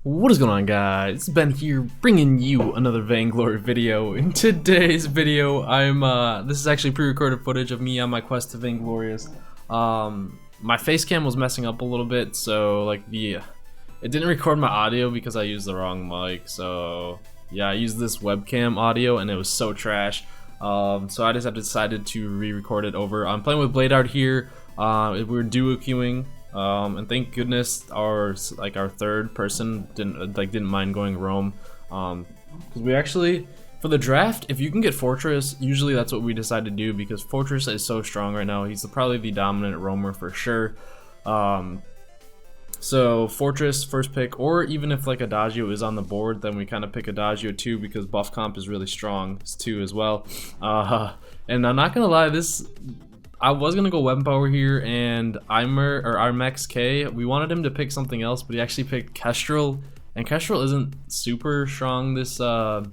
What is going on, guys? It's Ben here, bringing you another Vainglory video. In today's video, this is actually pre-recorded footage of me on my quest to Vainglorious. My face cam was messing up a little bit, so it didn't record my audio because I used the wrong mic. So yeah, I used this webcam audio and it was so trash. So I just have decided to re-record it over. I'm playing with Bladeard here. We're duo queuing. And thank goodness our third person didn't mind going roam, because we actually, for the draft, if you can get Fortress, usually that's what we decide to do because Fortress is so strong right now. He's probably the dominant roamer for sure. So Fortress first pick, or even if like Adagio is on the board, then we kind of pick Adagio too because buff comp is really strong too as well. And I'm not gonna lie, I was gonna go weapon power here, and Armex K, we wanted him to pick something else, but he actually picked Kestrel, and Kestrel isn't super strong this patch.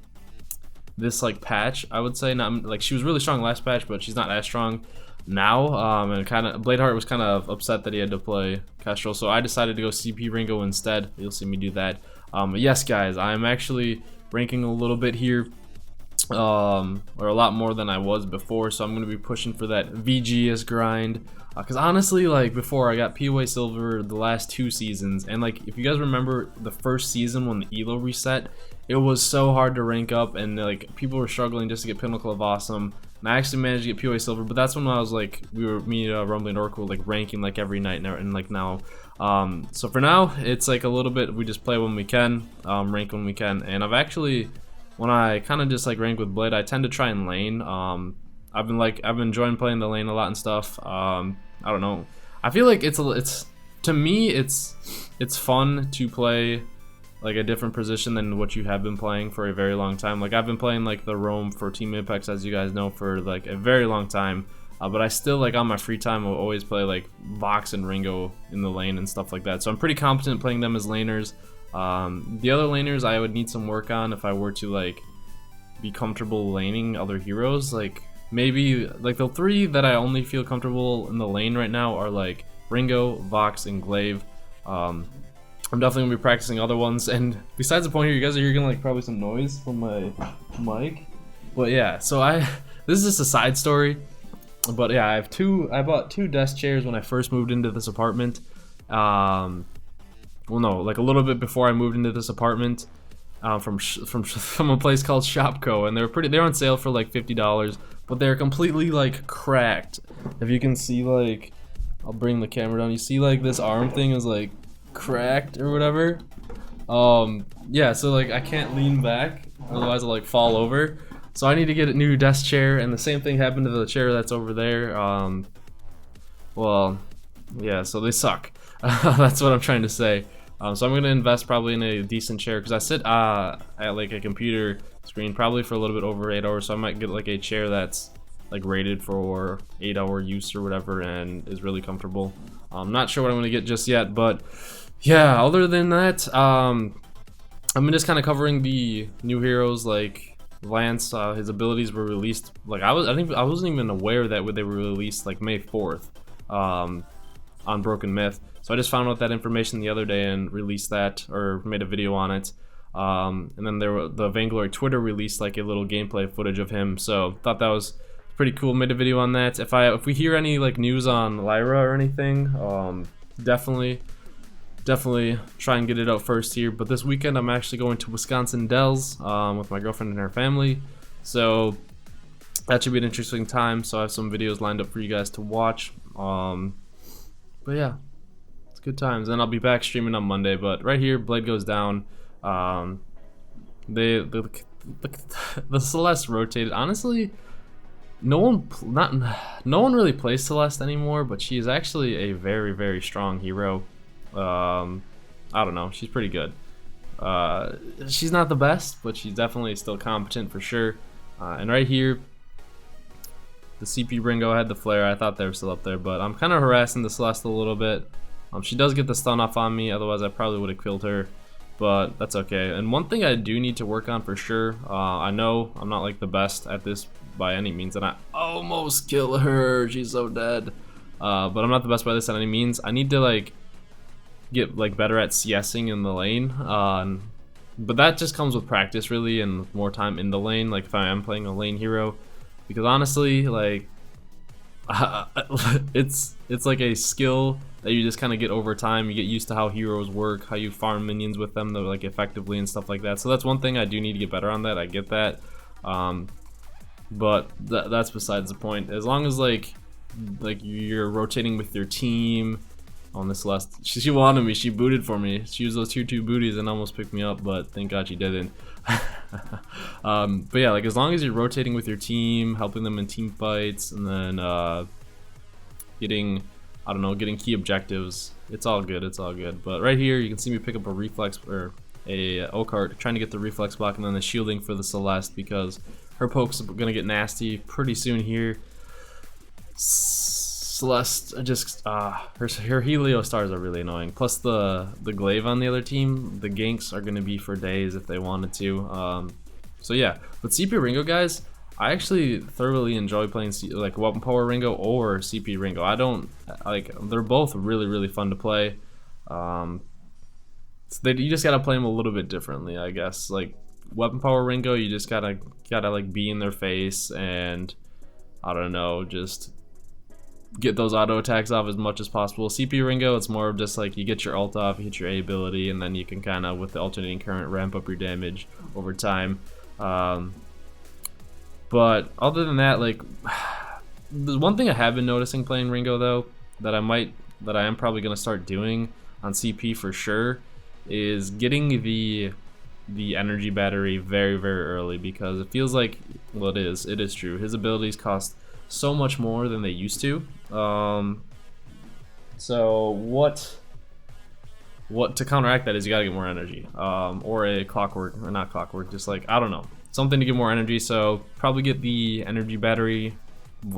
I would say not, like, she was really strong last patch, but she's not as strong now. And Bladeheart was kind of upset that he had to play Kestrel, so I decided to go CP Ringo instead. You'll see me do that. But yes, guys, I'm actually ranking a little bit here. Or a lot more than I was before, so I'm going to be pushing for that VGS grind, because honestly, like, before I got POA Silver the last 2 seasons, and like, if you guys remember the first season when the ELO reset, it was so hard to rank up, and like, people were struggling just to get Pinnacle of Awesome, and I actually managed to get POA Silver, but that's when I was like, Rumbling Oracle, like, ranking like every night, and like now. So for now, it's like a little bit, we just play when we can, rank when we can, and I've actually, when I kind of just like rank with Blade, I tend to try and lane. I've been enjoying playing the lane a lot and stuff. I don't know. I feel like to me it's fun to play like a different position than what you have been playing for a very long time. Like, I've been playing like the roam for Team Apex, as you guys know, for like a very long time. But I still, like, on my free time, will always play like Vox and Ringo in the lane and stuff like that. So I'm pretty competent playing them as laners. The other laners I would need some work on if I were to like be comfortable laning other heroes. Like, maybe like the 3 that I only feel comfortable in the lane right now are like Ringo, Vox, and Glaive. I'm definitely gonna be practicing other ones, and besides the point here, you guys are hearing like probably some noise from my mic. But yeah, so this is just a side story. But yeah, I bought 2 desk chairs when I first moved into this apartment. Well, no, like a little bit before I moved into this apartment, from a place called Shopco, and they're on sale for like $50, but they're completely like cracked. If you can see, like, I'll bring the camera down. You see, like, this arm thing is like cracked or whatever. Yeah, so like I can't lean back, otherwise I'll like fall over. So I need to get a new desk chair, and the same thing happened to the chair that's over there. Well, yeah, so they suck. That's what I'm trying to say. So I'm going to invest probably in a decent chair, because I sit at like a computer screen probably for a little bit over 8 hours, so I might get like a chair that's like rated for 8-hour use or whatever and is really comfortable. I'm not sure what I'm going to get just yet, but yeah, other than that, I'm just kind of covering the new heroes. Like Lance, his abilities were released, like, I wasn't even aware that they were released like May 4th on Broken Myth. So I just found out that information the other day and released that, or made a video on it. And then the Vainglory Twitter released like a little gameplay footage of him, so thought that was pretty cool. Made a video on that. If we hear any like news on Lyra or anything, definitely try and get it out first here. But this weekend I'm actually going to Wisconsin Dells with my girlfriend and her family, so that should be an interesting time. So I have some videos lined up for you guys to watch. But yeah, it's good times, and I'll be back streaming on Monday. But right here, Blade goes down. The Celeste rotated. Honestly, no one really plays Celeste anymore, but she is actually a very, very strong hero. I don't know, she's pretty good. She's not the best, but she's definitely still competent for sure. And right here, the CP Ringo had the flare. I thought they were still up there, but I'm kind of harassing the Celeste a little bit. She does get the stun off on me, otherwise I probably would have killed her, but that's okay. And one thing I do need to work on for sure, I know I'm not like the best at this by any means, and I almost kill her. She's so dead. But I'm not the best by this at any means. I need to like get like better at CSing in the lane. But that just comes with practice really, and more time in the lane, like if I am playing a lane hero, because honestly, like it's like a skill that you just kind of get over time. You get used to how heroes work, how you farm minions with them though, like effectively and stuff like that. So that's one thing I do need to get better on. That I get that, but that's besides the point. As long as like you're rotating with your team. On this last, she wanted me, she booted for me. She used those tier 2 booties and almost picked me up, but thank God she didn't. But yeah, like as long as you're rotating with your team, helping them in team fights, and then getting, I don't know, getting key objectives, it's all good, it's all good. But right here, you can see me pick up a reflex, or a O-cart, trying to get the reflex block, and then the shielding for the Celeste, because her poke's gonna get nasty pretty soon here. Celeste just her Helio stars are really annoying. Plus the glaive on the other team, the ganks are gonna be for days if they wanted to. So yeah, but CP Ringo guys, I actually thoroughly enjoy playing like Weapon Power Ringo or CP Ringo. I don't like, they're both really fun to play. So you just gotta play them a little bit differently, I guess. Like Weapon Power Ringo, you just gotta like be in their face and I don't know, just get those auto attacks off as much as possible. CP Ringo, it's more of just like you get your ult off, you hit your A ability, and then you can kind of, with the alternating current, ramp up your damage over time. But other than that, like, there's one thing I have been noticing playing Ringo though, that I am probably gonna start doing on CP for sure, is getting the energy battery very early, because it feels like, well, it is true, his abilities cost so much more than they used to. So what to counteract that is you gotta get more energy, or a clockwork, or not clockwork, just like, I don't know, something to get more energy. So probably get the energy battery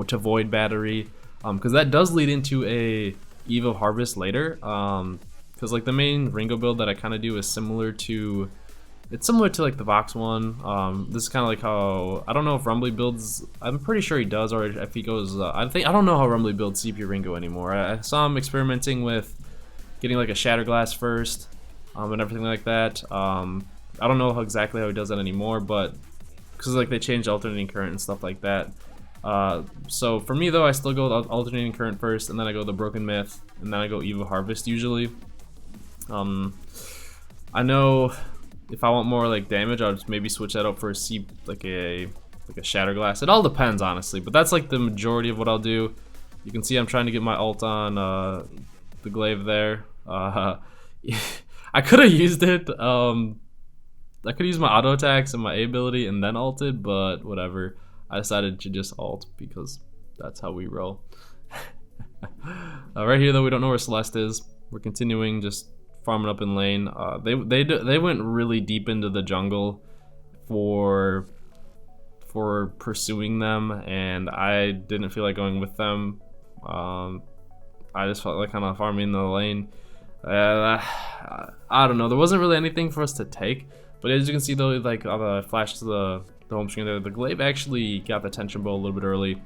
to void battery, because that does lead into a Eve of Harvest later, because like the main Ringo build that I kind of do is similar to, it's similar to like the Vox one. This is kind of like how, I don't know if Rumbly builds, I'm pretty sure he does, or if he goes, I don't know how Rumbly builds CP Ringo anymore. I saw him experimenting with getting like a Shatter Glass first, and everything like that. I don't know exactly how he does that anymore, but because like they changed alternating current and stuff like that. So for me though, I still go the alternating current first, and then I go the Broken Myth, and then I go Eve of Harvest usually. I know if I want more like damage, I'll just maybe switch that up for a like a Shatter Glass. It all depends honestly, but that's like the majority of what I'll do. You can see I'm trying to get my ult on the glaive there. I could have used it. I could use my auto attacks and my A ability and then ulted, but whatever. I decided to just ult because that's how we roll. Right here though, we don't know where Celeste is. We're continuing just farming up in lane. They went really deep into the jungle for pursuing them, and I didn't feel like going with them. I just felt like kind of farming the lane. I don't know, there wasn't really anything for us to take, but as you can see though, like on the flash to the home screen there, the glaive actually got the tension bow a little bit early.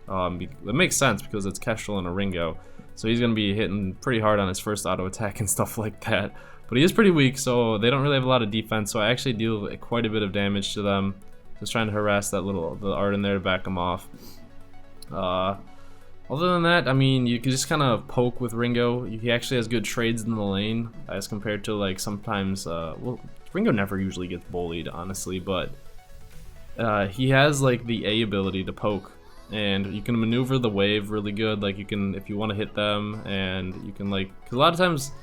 It makes sense because it's Kestrel and a Ringo, so he's gonna be hitting pretty hard on his first auto attack and stuff like that. But he is pretty weak, so they don't really have a lot of defense, so I actually deal quite a bit of damage to them, just trying to harass the art in there to back them off. Other than that, I mean, you can just kind of poke with Ringo. He actually has good trades in the lane as compared to like sometimes, well, Ringo never usually gets bullied honestly, but he has like the A ability to poke, and you can maneuver the wave really good. Like you can, if you want to hit them, and you can like, because a lot of times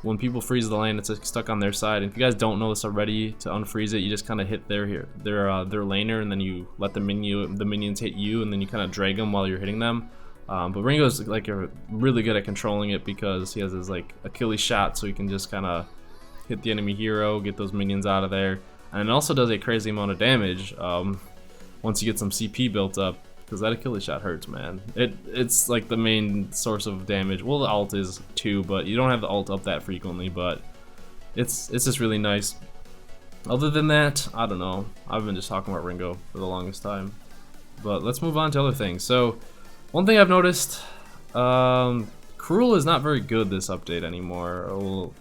when people freeze the lane, it's like stuck on their side. And if you guys don't know this already, to unfreeze it, you just kind of hit their laner, and then you let the minions hit you, and then you kind of drag them while you're hitting them. But Ringo's like really good at controlling it because he has his like Achilles shot, so he can just kind of hit the enemy hero, get those minions out of there, and it also does a crazy amount of damage once you get some CP built up, because that Achilles shot hurts, man. It's like the main source of damage. Well, the ult is too, but you don't have the ult up that frequently, but it's just really nice. Other than that, I don't know. I've been just talking about Ringo for the longest time, but let's move on to other things. So one thing I've noticed, Cruel is not very good this update anymore.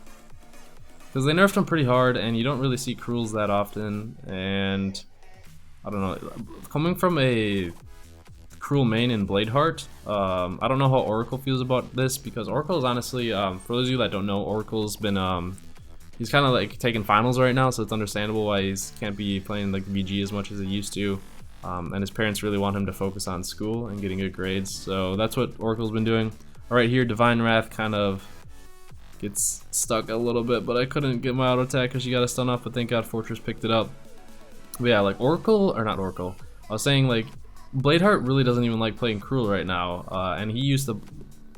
Because they nerfed him pretty hard, and you don't really see Cruels that often. And I don't know, coming from a Cruel main in Bladeheart, I don't know how Oracle feels about this, because Oracle is honestly, for those of you that don't know, Oracle's been he's kind of like taking finals right now, so it's understandable why he can't be playing like VG as much as he used to. And his parents really want him to focus on school and getting good grades, so that's what Oracle's been doing. Alright, here Divine Wrath kind of gets stuck a little bit, but I couldn't get my auto attack because she got a stun off, but thank god Fortress picked it up. But yeah, like Oracle, or not Oracle, I was saying like Bladeheart really doesn't even like playing Cruel right now, and he used to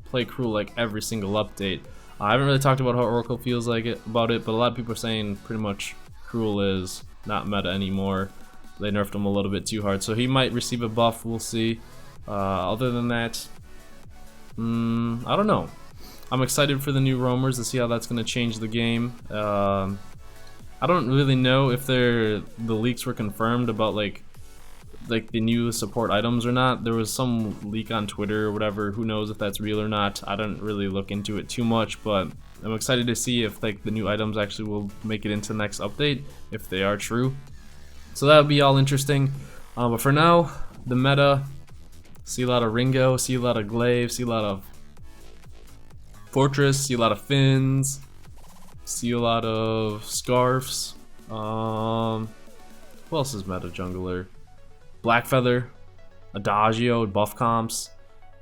play Cruel like every single update. I haven't really talked about how Oracle feels like about it, but a lot of people are saying pretty much Cruel is not meta anymore. They nerfed him a little bit too hard, so he might receive a buff, we'll see. Other than that, I don't know. I'm excited for the new roamers to see how that's going to change the game. I don't really know if the leaks were confirmed about like the new support items or not. There was some leak on Twitter or whatever, who knows if that's real or not. I don't really look into it too much, but I'm excited to see if like the new items actually will make it into the next update, if they are true. So that would be all interesting. But for now, the meta, see a lot of Ringo, see a lot of Glaive, see a lot of Fortress, see a lot of Finns, see a lot of Scarfs. Who else is meta jungler? Blackfeather, Adagio, buff comps.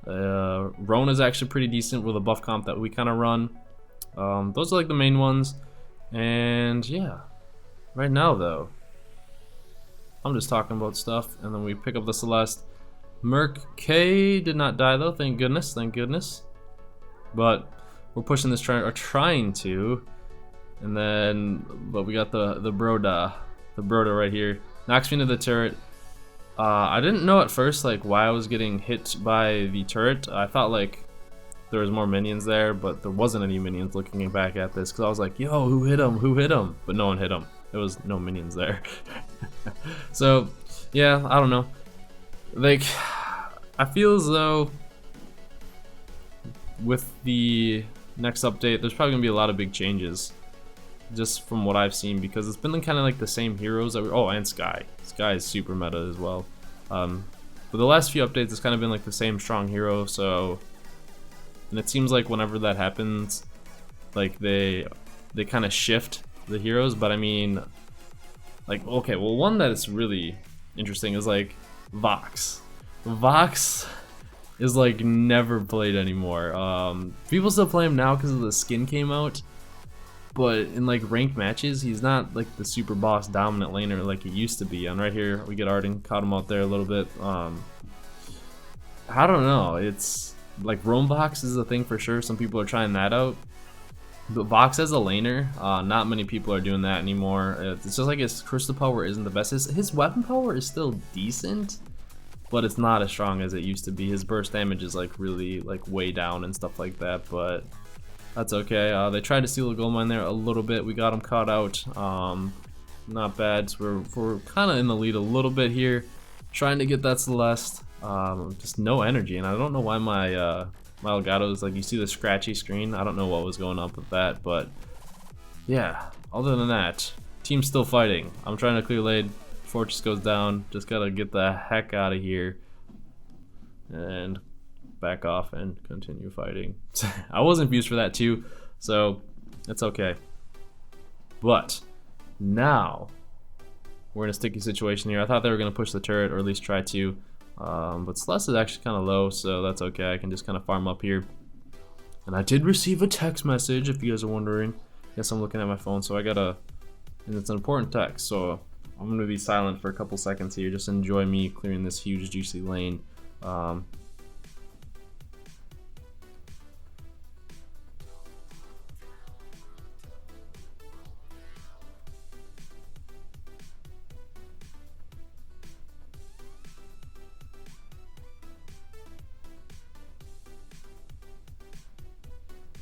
Rona's actually pretty decent with a buff comp that we kind of run. Those are like the main ones. And yeah, right now though, I'm just talking about stuff, and then we pick up the Celeste. Merc K did not die though, thank goodness, thank goodness. But we're pushing this trying to. And then, but we got the Broda right here. Knocks me into the turret. I didn't know at first like why I was getting hit by the turret. I thought like there was more minions there, but there wasn't any minions looking back at this, because I was like, yo, who hit him? Who hit him? But no one hit him. There was no minions there. So yeah, I don't know. Like, I feel as though with the next update, there's probably gonna be a lot of big changes, just from what I've seen, because it's been kind of like the same heroes that and Sky is super meta as well. But the last few updates, it's kind of been like the same strong hero. So, and it seems like whenever that happens, like they kind of shift the heroes. But I mean, like, okay, well, one that is really interesting is like Vox. Vox is like never played anymore. People still play him now because the skin came out, but in like ranked matches, he's not like the super boss dominant laner like he used to be. And right here, we get Arden, caught him out there a little bit. I don't know. It's like Roam Vox is a thing for sure. Some people are trying that out. But Vox as a laner, not many people are doing that anymore. It's just like his crystal power isn't the best. His weapon power is still decent, but it's not as strong as it used to be. His burst damage is like really like way down and stuff like that, but that's okay. They tried to steal a gold mine there a little bit. We got him caught out. Not bad. So we're kind of in the lead a little bit here, trying to get that Celeste. Just no energy, and I don't know why my my Elgato is like, you see the scratchy screen. I don't know what was going on with that, but yeah. Other than that, team's still fighting. I'm trying to clear lane. Fortress goes down. Just gotta get the heck out of here and back off and continue fighting. I was infused for that too, so it's okay. But now we're in a sticky situation here. I thought they were gonna push the turret, or at least try to. But Celeste is actually kind of low, so that's okay. I can just kind of farm up here. And I did receive a text message, if you guys are wondering. Guess I'm looking at my phone, so I gotta, and it's an important text, so I'm gonna be silent for a couple seconds here. Just enjoy me clearing this huge juicy lane.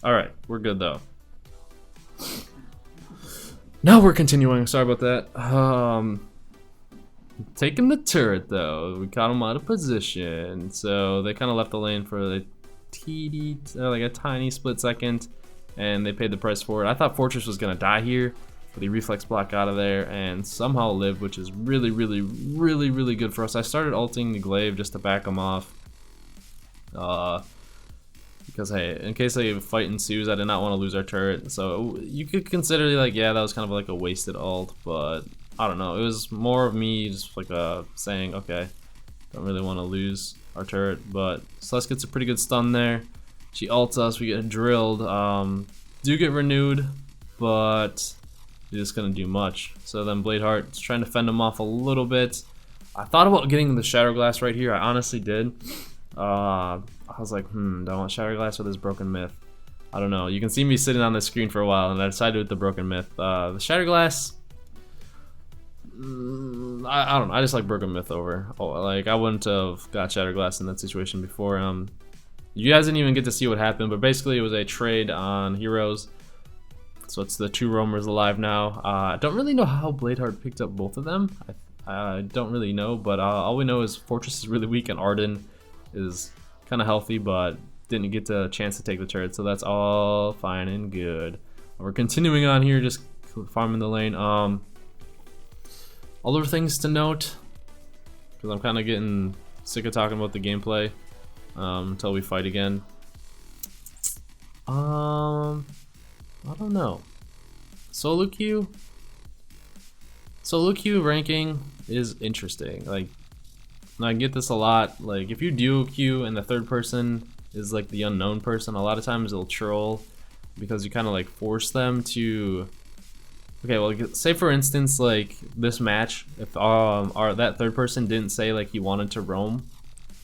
Alright, we're good though. Now we're continuing. Sorry about that. Taking the turret though. We caught him out of position. So they kind of left the lane for the like a tiny split second, and they paid the price for it. I thought Fortress was gonna die here, but he reflex block out of there and somehow lived, which is really good for us. I started ulting the glaive just to back him off, because hey, in case a fight ensues, I did not want to lose our turret. So you could consider like, yeah, that was kind of like a wasted ult, but I don't know. It was more of me just like saying, okay, don't really want to lose our turret. But Celeste gets a pretty good stun there. She ults us, we get drilled. Do get renewed, but it's just gonna do much. So then Bladeheart's trying to fend him off a little bit. I thought about getting the Shadow Glass right here. I honestly did. I was like, do I want Shadow Glass or this Broken Myth? I don't know. You can see me sitting on the screen for a while, and I decided with the Broken Myth. The Shadow Glass, I don't know. I just like Broken Myth over. Like, I wouldn't have got Shadow Glass in that situation before. You guys didn't even get to see what happened, but basically it was a trade on heroes. So it's the 2 roamers alive now. I don't really know how Bladeheart picked up both of them. I don't really know, but all we know is Fortress is really weak and Arden is kind of healthy, but didn't get the chance to take the turret, so that's all fine and good. We're continuing on here, just farming the lane. Other things to note, because I'm kind of getting sick of talking about the gameplay until we fight again. I don't know. Solo queue ranking is interesting. Like, I get this a lot. Like, if you duo queue and the third person is like the unknown person, a lot of times it'll troll because you kind of like force them to. Okay, well, say for instance, like this match, if that third person didn't say like he wanted to roam,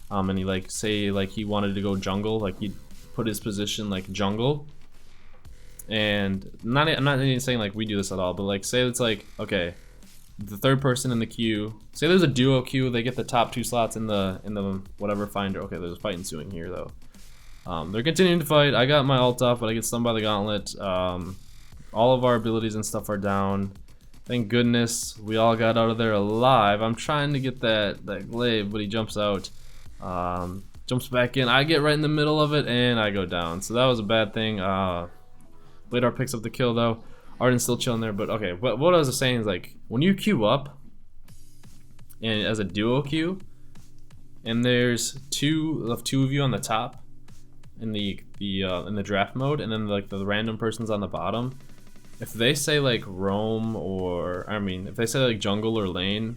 and he like say like he wanted to go jungle, like he put his position like jungle, and I'm not even saying like we do this at all, but like say it's like, okay, the third person in the queue, say there's a duo queue, they get the top 2 slots in the whatever finder. Okay, there's a fight ensuing here though. They're continuing to fight. I got my ult off, but I get stunned by the gauntlet. All of our abilities and stuff are down. Thank goodness we all got out of there alive. I'm trying to get that glaive, but he jumps out, jumps back in. I get right in the middle of it and I go down. So that was a bad thing. Bladeheart picks up the kill though. Arden's still chilling there, but okay. What I was saying is, like, when you queue up and as a duo queue, and there's two of you on the top in the draft mode, and then like the random person's on the bottom. If they say like roam, or I mean, if they say like jungle or lane,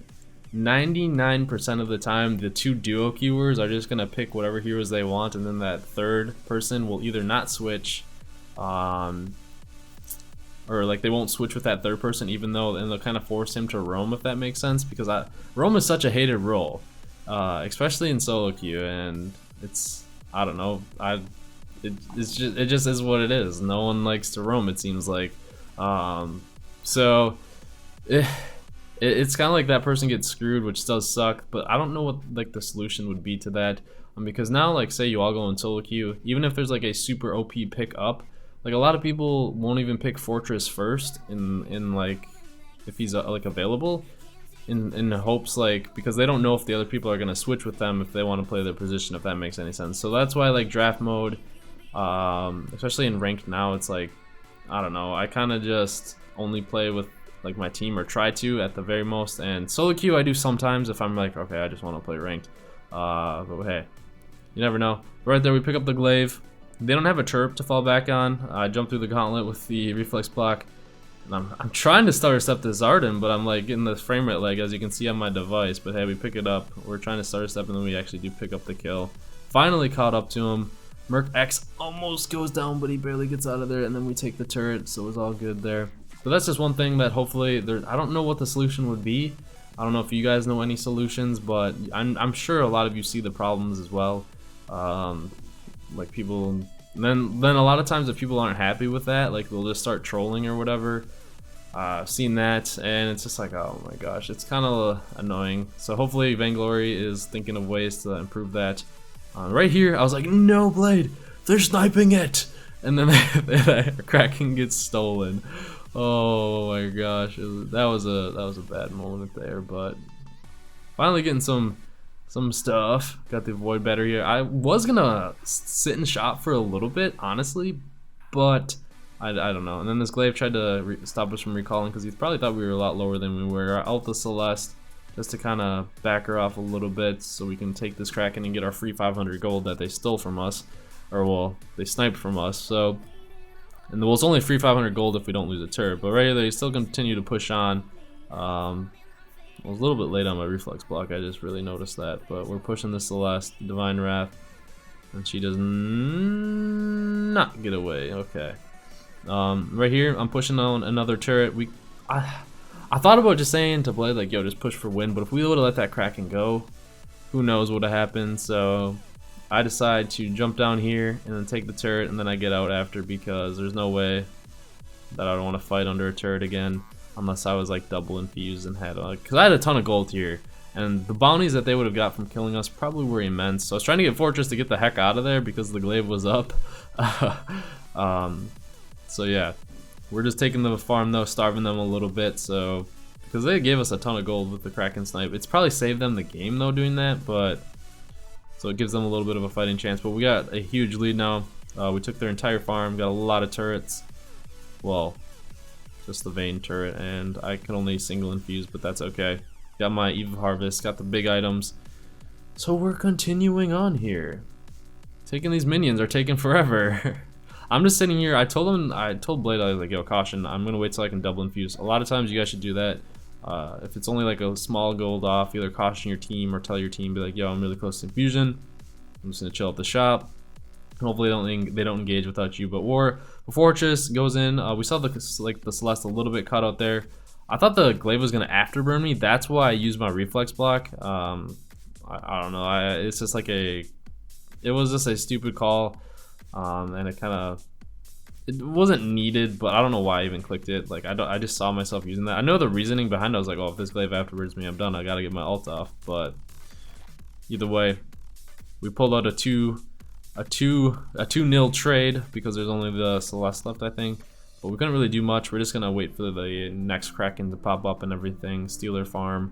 99% of the time the 2 duo queuers are just gonna pick whatever heroes they want, and then that third person will either not switch, or like they won't switch with that third person, even though, and they'll kind of force him to roam, if that makes sense, because roam is such a hated role, especially in solo queue, and it's, I don't know, it just is what it is. No one likes to roam, it seems like. So it's kind of like that person gets screwed, which does suck, but I don't know what like the solution would be to that, because now, like, say you all go in solo queue, even if there's like a super OP pick up, like a lot of people won't even pick Fortress first in like, if he's like available, in hopes, like, because they don't know if the other people are gonna switch with them if they want to play their position, if that makes any sense. So that's why, like, draft mode, especially in ranked now, it's like, I don't know, I kind of just only play with like my team, or try to at the very most, and solo queue I do sometimes if I'm like, okay, I just want to play ranked, but hey, you never know. Right there we pick up the glaive. They don't have a chirp to fall back on. I jump through the gauntlet with the reflex block, and I'm trying to stutter step this Arden, but I'm like getting the frame rate lag, as you can see on my device. But hey, we pick it up. We're trying to stutter step, and then we actually do pick up the kill. Finally caught up to him. Merc X almost goes down, but he barely gets out of there, and then we take the turret, so it was all good there. So that's just one thing that hopefully I don't know what the solution would be. I don't know if you guys know any solutions, but I'm sure a lot of you see the problems as well. Like people, and then a lot of times if people aren't happy with that, like they'll just start trolling or whatever. I've seen that, and it's just like, oh my gosh, it's kind of annoying. So hopefully Vainglory is thinking of ways to improve that. Right here, I was like, no, Blade, they're sniping it, and then Kraken gets stolen. Oh my gosh, that was a bad moment there, but finally getting some some stuff. Got the void battery here. I was gonna sit and shop for a little bit, honestly, but I don't know. And then this glaive tried to stop us from recalling because he probably thought we were a lot lower than we were. I ult the Celeste just to kind of back her off a little bit so we can take this Kraken and get our free 500 gold that they stole from us, or well, they sniped from us. So, and well, it's only free 500 gold if we don't lose a turret. But right here, they still continue to push on. I was a little bit late on my reflex block, I just really noticed that, but we're pushing the Celeste, Divine Wrath, and she does not get away. Okay. Right here, I'm pushing on another turret. I thought about just saying to Blade, like, yo, just push for win, but if we would have let that Kraken go, who knows what would have happened. So I decide to jump down here and then take the turret, and then I get out after, because there's no way that I don't want to fight under a turret again. Unless I was like double infused and had because I had a ton of gold here, and the bounties that they would have got from killing us probably were immense. So I was trying to get Fortress to get the heck out of there because the glaive was up. So yeah, we're just taking the farm though, starving them a little bit. So because they gave us a ton of gold with the Kraken snipe, it's probably saved them the game though doing that. But so it gives them a little bit of a fighting chance. But we got a huge lead now. We took their entire farm, got a lot of turrets. Well, just the Vayne turret, and I can only single infuse, but that's okay. Got my Eve of Harvest, got the big items. So we're continuing on here. Taking these minions are taking forever. I'm just sitting here. I told Blade, I was like, yo, caution, I'm gonna wait till I can double infuse. A lot of times you guys should do that. If it's only like a small gold off, either caution your team or tell your team, be like, yo, I'm really close to infusion. I'm just gonna chill at the shop. Hopefully they don't engage without you. But Fortress goes in. We saw the Celeste a little bit caught out there. I thought the glaive was gonna afterburn me. That's why I used my reflex block. I don't know. It's just like it was just a stupid call, and it wasn't needed. But I don't know why I even clicked it. Like I just saw myself using that. I know the reasoning behind it. I was like, oh, if this glaive afterburns me, I'm done. I gotta get my ult off. But either way, we pulled out a 2-0 trade because there's only the Celeste left, I think. But we couldn't really do much. We're just gonna wait for the next Kraken to pop up and everything, steal their farm,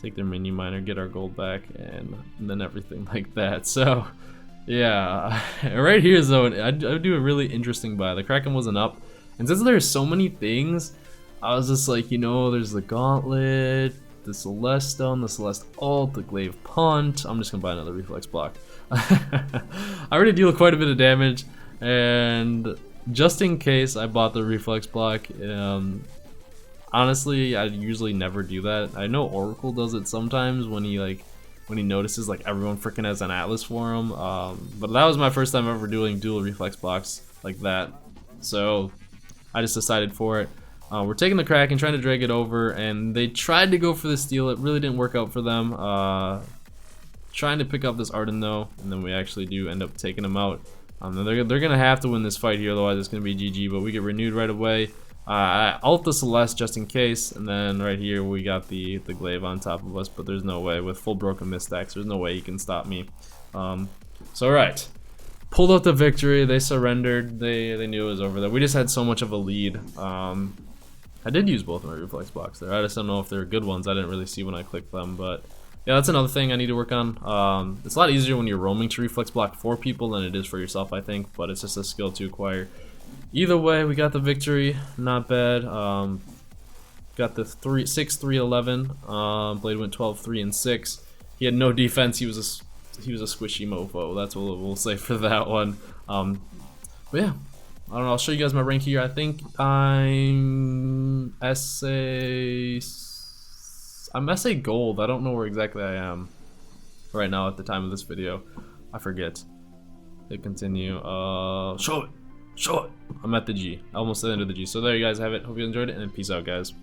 take their mini miner, get our gold back, and then everything like that. So yeah, right here though, I do a really interesting buy. The Kraken wasn't up, and since there's so many things, I was just like, you know, there's the Gauntlet, the Celeste Stone, the Celeste ult, the Glaive Punt. I'm just gonna buy another reflex block. I already deal quite a bit of damage, and just in case I bought the reflex block. Honestly, I usually never do that. I know Oracle does it sometimes when he notices like everyone freaking has an Atlas for him. But that was my first time ever doing dual reflex blocks like that, so I just decided for it. We're taking the Kraken, trying to drag it over, and they tried to go for the steal. It really didn't work out for them. Trying to pick up this Arden though, and then we actually do end up taking them out. They're gonna have to win this fight here, otherwise it's gonna be GG. But we get renewed right away. I ult the Celeste just in case, and then right here we got the glaive on top of us. But there's no way, with full broken mist stacks, there's no way he can stop me. So alright, pulled out the victory. They surrendered. They knew it was over there. We just had so much of a lead. I did use both of my reflex blocks there. I just don't know if they're good ones. I didn't really see when I clicked them, but yeah, that's another thing I need to work on. It's a lot easier when you're roaming to reflex block for people than it is for yourself, I think, but it's just a skill to acquire. Either way, we got the victory. Not bad. Got the 6-3-11. Blade went 12-3-6. He had no defense. He was a squishy mofo. That's what we'll say for that one. But yeah, I don't know. I'll show you guys my rank here. I think I'm SA gold. I don't know where exactly I am right now at the time of this video. I forget. Hit continue. Show it. I'm at the G. I almost at the end of the G. So there you guys have it. Hope you enjoyed it, and peace out, guys.